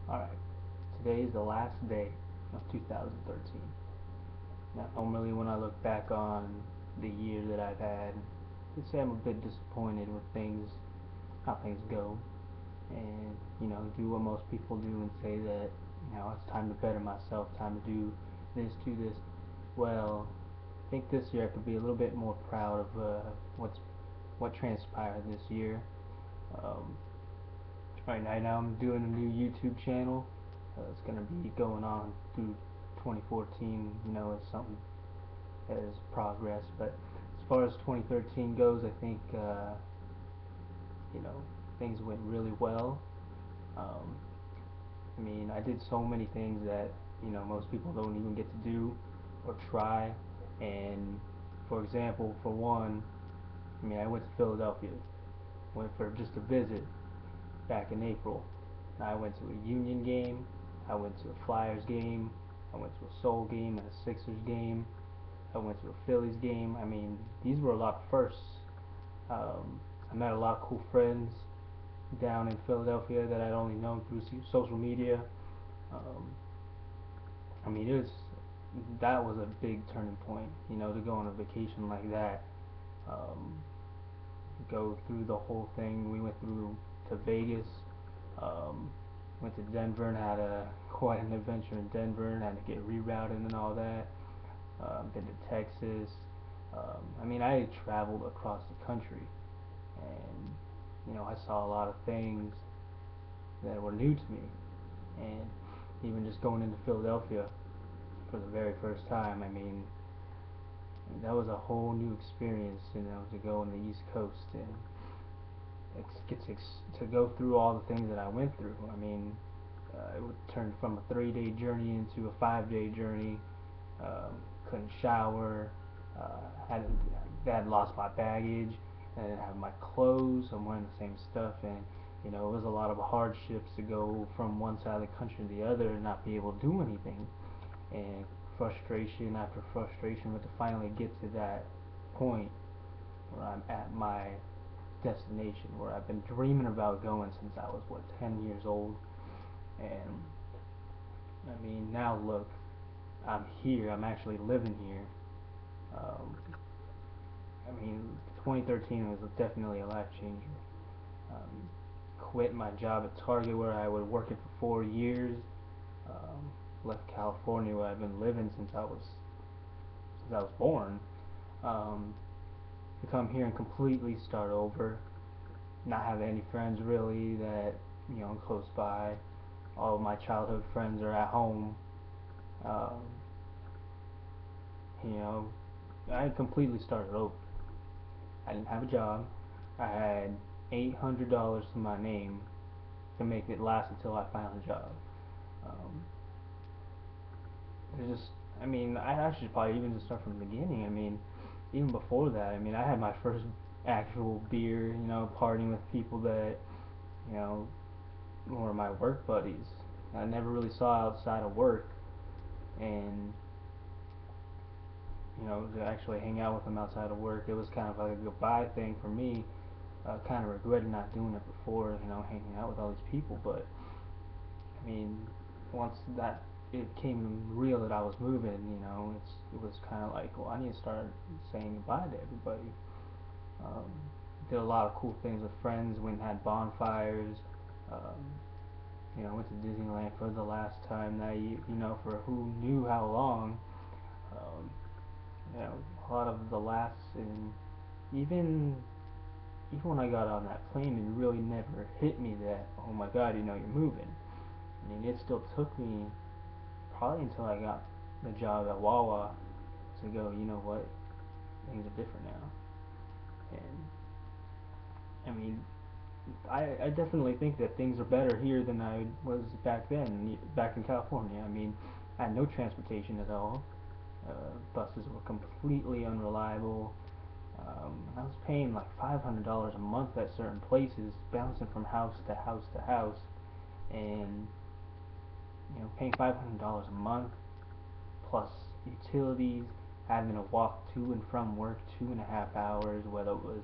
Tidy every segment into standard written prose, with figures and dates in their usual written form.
Alright, today is the last day of 2013. Now, normally when I look back on the year that I've had, I'd say I'm a bit disappointed with how things go, and, do what most people do and say that, it's time to better myself, time to do this. Well, I think this year I could be a little bit more proud of what transpired this year. Um, right now I'm doing a new YouTube channel. It's gonna be going on through 2014. It's something that is progress. But as far as 2013 goes, I think you know things went really well. Um, I did so many things that most people don't even get to do or try. And for example, for one, I went to Philadelphia, went for just a visit back in April. I went to a Union game, I went to a Flyers game, I went to a Soul game and a Sixers game, I went to a Phillies game. These were a lot of firsts. I met a lot of cool friends down in Philadelphia that I'd only known through social media. Um, it was that was a big turning point, to go on a vacation like that. Um, go through the whole thing. We went through to Vegas, um, went to Denver and had a quite an adventure in Denver and had to get rerouted and all that. Been to Texas. I traveled across the country, and I saw a lot of things that were new to me. And even just going into Philadelphia for the very first time, that was a whole new experience, to go on the East Coast and to go through all the things that I went through. It would turn from a 3-day journey into a 5-day journey. Couldn't shower. Had lost my baggage. I didn't have my clothes. I'm wearing the same stuff, and it was a lot of hardships to go from one side of the country to the other and not be able to do anything, and frustration after frustration, but to finally get to that point where I'm at my destination, where I've been dreaming about going since I was 10 years old. And now look, I'm here. I'm actually living here. Um, 2013 was definitely a life changer. Um, Quit my job at Target where I was working for 4 years. Um, Left California where I've been living since I was born. Um, to come here and completely start over. Not have any friends really that close by. All of my childhood friends are at home. Um, you know, I completely started over. I didn't have a job. I had $800 to my name to make it last until I found a job. Um, it's just, I should probably even just start from the beginning. Even before that, I had my first actual beer, partying with people that, you know, were my work buddies. I never really saw outside of work, and to actually hang out with them outside of work, it was kind of like a goodbye thing for me. Kind of regretted not doing it before, hanging out with all these people. But I mean, once that it came real that I was moving, it was kind of like, well, I need to start saying goodbye to everybody. Um, did a lot of cool things with friends. Went and had bonfires. Um, went to Disneyland for the last time that for who knew how long. Um, a lot of the laughs, and even even when I got on that plane, it really never hit me that, oh my God, you're moving. It still took me probably until I got the job at Wawa to go, you know what, things are different now. And I mean, I definitely think that things are better here than I was back then, back in California. I had no transportation at all. Buses were completely unreliable. I was paying like $500 a month at certain places, bouncing from house to house to house, and paying $500 a month plus utilities, having to walk to and from work 2.5 hours, whether it was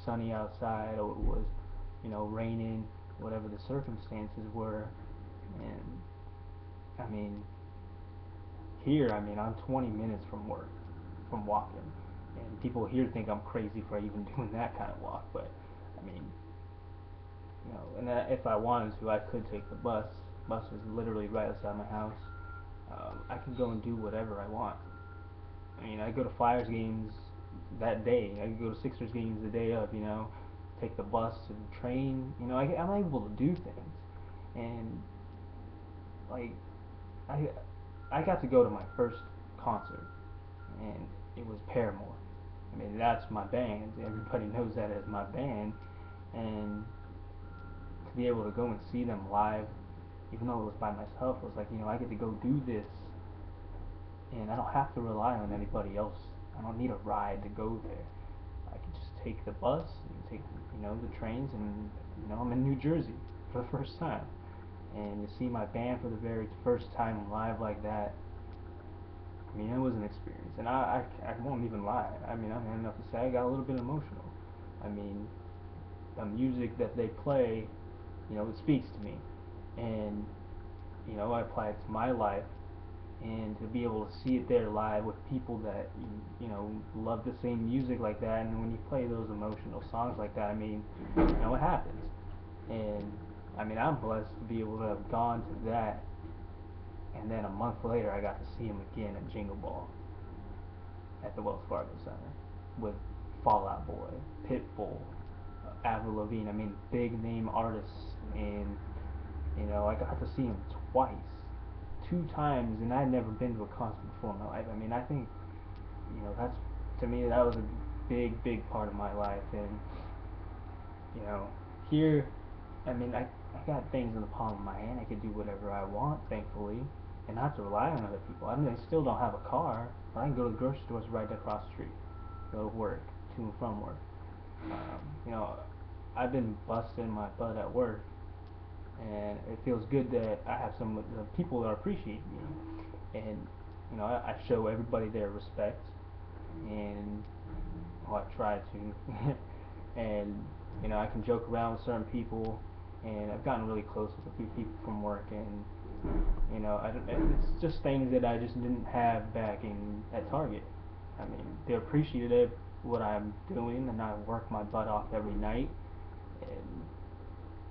sunny outside or it was raining, whatever the circumstances were. And I mean, here, I mean, I'm 20 minutes from work, from walking, and people here think I'm crazy for even doing that kind of walk. But I mean, and if I wanted to, I could take the bus. Bus is literally right outside my house. I can go and do whatever I want. I mean, I go to Flyers games that day. I can go to Sixers games the day of. Take the bus to the train. I'm able to do things, and like I I got to go to my first concert, and it was Paramore. I mean, that's my band. Everybody knows that as my band, and to be able to go and see them live, even though it was by myself, it was like I get to go do this, and I don't have to rely on anybody else. I don't need a ride to go there. I can just take the bus and take the trains, and I'm in New Jersey for the first time, and to see my band for the very first time live like that. I mean, it was an experience, and I won't even lie. I mean, I'm man enough to say I got a little bit emotional. I mean, the music that they play, it speaks to me, and I apply it to my life, and to be able to see it there live with people that love the same music like that, and when you play those emotional songs like that, I mean, it happens, and I mean, I'm blessed to be able to have gone to that, and then a month later, I got to see him again at Jingle Ball at the Wells Fargo Center with Fall Out Boy, Pitbull, Avril Lavigne. I mean, big name artists, and I got to see him twice, two times, and I'd never been to a concert before in my life. I mean, I think that's to me that was a big part of my life, and you know here, I mean, I got things in the palm of my hand. I could do whatever I want, thankfully, and not to rely on other people. I mean, I still don't have a car, but I can go to the grocery stores right across the street, go to work, to and from work. Um, you know, I've been busting my butt at work, and it feels good that I have some people that appreciate me, and I show everybody their respect, and I try to, and I can joke around with certain people, and I've gotten really close with a few people from work, and it's just things that I just didn't have back in at Target. I mean, they're appreciative what I'm doing, and I work my butt off every night,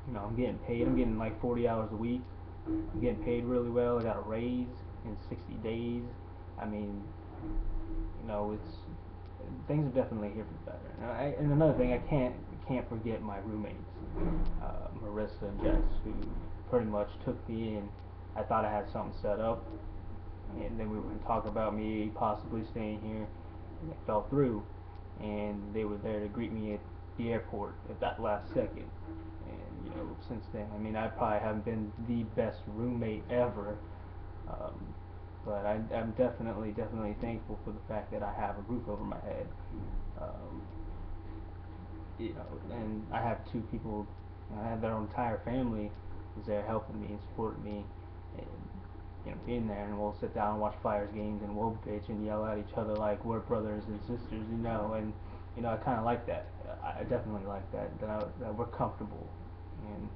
and I'm getting paid. I'm getting like 40 hours a week. I'm getting paid really well. I got a raise in 60 days. I mean, it's things are definitely here for the better. And another thing, I can't forget my roommates, Marissa and Jess, who pretty much took me in. I thought I had something set up, and then we were going to talk about me possibly staying here, and it fell through. And they were there to greet me at the airport at that last second. And since then, I mean, I probably haven't been the best roommate ever, um, but I'm definitely thankful for the fact that I have a roof over my head. Um, and I have two people. I have their entire family is there helping me and supporting me, and being there, and we'll sit down and watch Flyers games, and we'll bitch and yell at each other like we're brothers and sisters, and I kind of like that. I definitely like that we're comfortable, and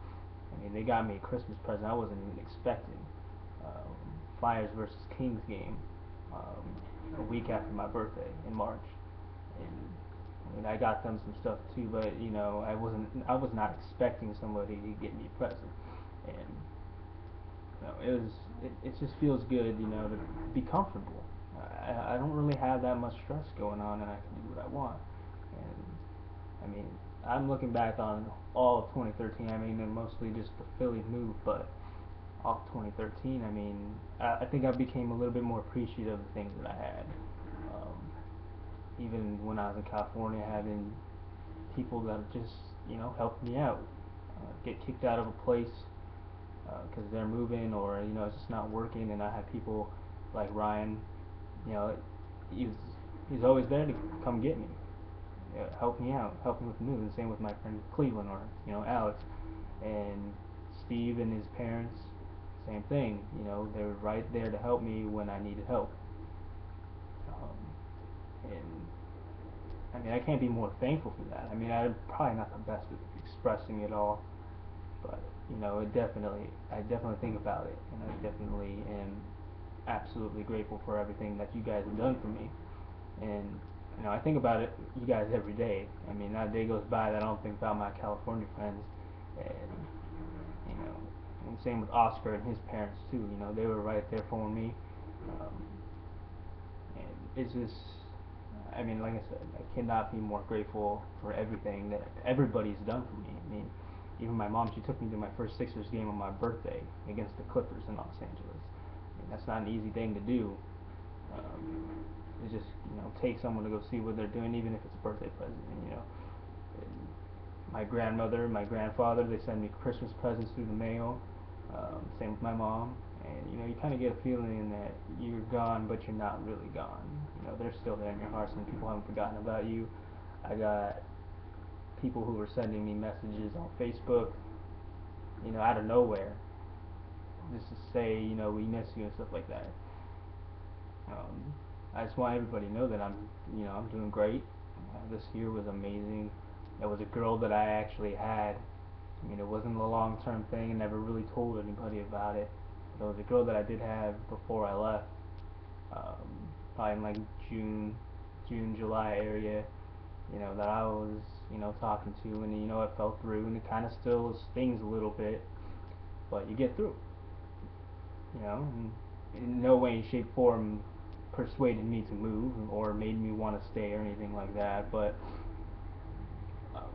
I mean they got me a Christmas present I wasn't even expecting. Um, Flyers versus Kings game, a week after my birthday in March, and I mean I got them some stuff too, but I was not expecting somebody to get me a present, and it just feels good, to be comfortable. I don't really have that much stress going on, and I can do what I want. And I mean, I'm looking back on all of 2013. I mean, and mostly just the Philly move, but all of 2013. I mean, I think I became a little bit more appreciative of the things that I had. Um, Even when I was in California, having people that just helped me out, get kicked out of a place because they're moving, or it's just not working, and I have people like Ryan, you know he's he's always there to come get me, help me out, help me with the move, and same with my friend Cleveland, or Alex, and Steve and his parents, same thing. They were right there to help me when I needed help, and I mean I can't be more thankful for that. I mean I'm probably not the best at expressing it all, but I definitely think about it, and I definitely am absolutely grateful for everything that you guys have done for me. And I think about it, you guys every day. I mean, not a day goes by that I don't think about my California friends, and you know, and same with Oscar and his parents too. They were right there for me. Um, and it's just, I mean, like I said, I cannot be more grateful for everything that everybody's done for me. I mean, even my mom, she took me to my first Sixers game on my birthday against the Clippers in Los Angeles. I mean, that's not an easy thing to do. Um, it just, take someone to go see what they're doing, even if it's a birthday present. And my grandmother, my grandfather, they send me Christmas presents through the mail. Same with my mom. And you kind of get a feeling that you're gone, but you're not really gone. They're still there in your hearts, and people haven't forgotten about you. I got people who were sending me messages on Facebook, out of nowhere, just to say, we miss you and stuff like that. I just want everybody to know that I'm doing great. This year was amazing. There was a girl that I actually had. I mean, it wasn't a long-term thing. I never really told anybody about it. There was a girl that I did have before I left, um, probably in like June, July area. That I was, talking to, and it fell through, and it kind of still stings a little bit, but you get through. And in no way, shape, form persuaded me to move or made me want to stay or anything like that, but um,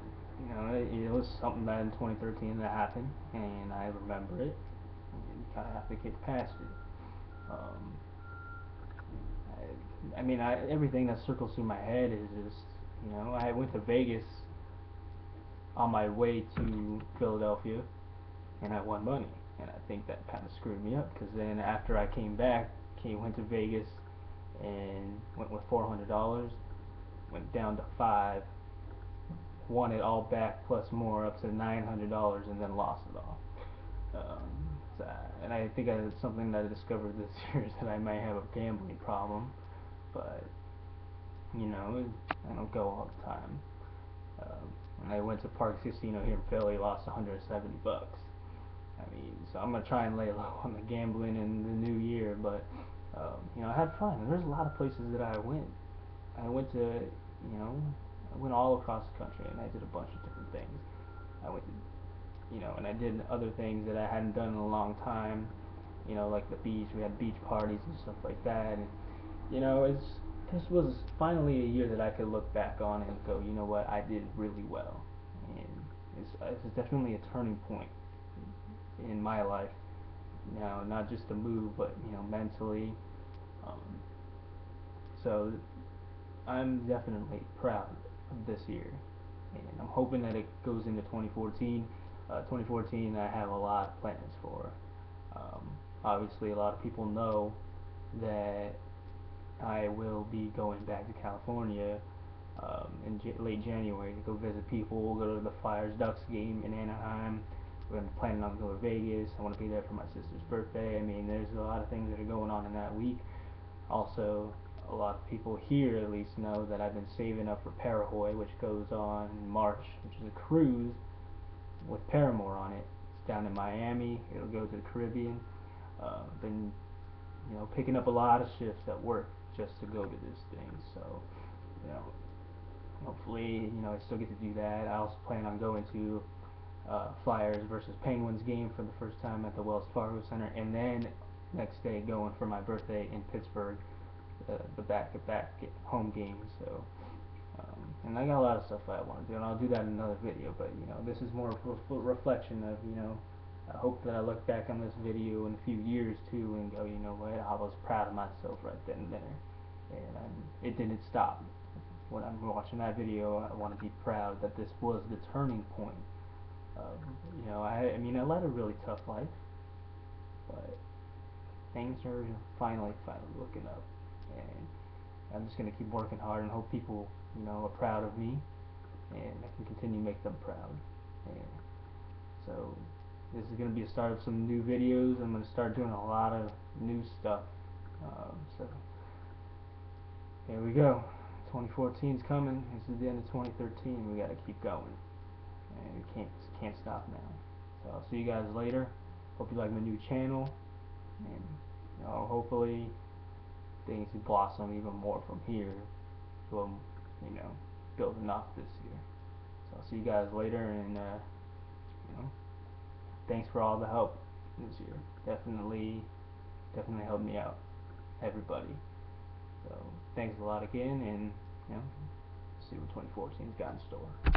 it was something that in 2013 that happened, and I remember it. And you kind of have to get past it. Um, I mean, everything that circles through my head is just, I went to Vegas on my way to Philadelphia, and I won money, and I think that kind of screwed me up because then after I came back, went to Vegas and went with $400, went down to 5, won it all back plus more up to $900, and then lost it all. Um, so, and I think it's something that I discovered this year is that I might have a gambling problem, but I don't go all the time. When I went to Park Casino here in Philly, lost 170 bucks. I mean, so I'm gonna try and lay low on the gambling in the new year, but I had fun. And there's a lot of places that I went. I went to, I went all across the country, and I did a bunch of different things. I went to, and I did other things that I hadn't done in a long time. Like the beach. We had beach parties and stuff like that, and it's this was finally a year that I could look back on and go, what, I did really well, and it's definitely a turning point in my life. Not just a move, but mentally. Um, so I'm definitely proud of this year, and I'm hoping that it goes into 2014. 2014, I have a lot of plans for. Um, Obviously, a lot of people know that I will be going back to California in late January to go visit people. We'll go to the Flyers Ducks game in Anaheim. We're planning on going to Vegas. I want to be there for my sister's birthday. I mean, there's a lot of things that are going on in that week. Also, a lot of people here at least know that I've been saving up for Parahoy, which goes on in March, which is a cruise with Paramore on it. It's down in Miami. It'll go to the Caribbean. Been picking up a lot of shifts at work just to go to this thing. So you know, hopefully I still get to do that. I also plan on going to Flyers versus Penguins game for the first time at the Wells Fargo Center, and then next day going for my birthday in Pittsburgh, the back-to-back home games. So, and I got a lot of stuff I want to do, and I'll do that in another video. But this is more of a reflection of I hope that I look back on this video in a few years too and go, what, I was proud of myself right then and there, and it didn't stop. When I'm watching that video, I want to be proud that this was the turning point. I mean, I led a really tough life, but things are finally looking up, and I'm just gonna keep working hard and hope people, are proud of me, and I can continue to make them proud. And so this is gonna be a start of some new videos. I'm gonna start doing a lot of new stuff. So here we go. 2014 is coming. This is the end of 2013. We gotta keep going, and we can't stop now. So I'll see you guys later. Hope you like my new channel, and hopefully things blossom even more from here. So I'm, building up this year. So I'll see you guys later, and thanks for all the help this year. Definitely helped me out, everybody. So thanks a lot again, and see what 2014's got in store.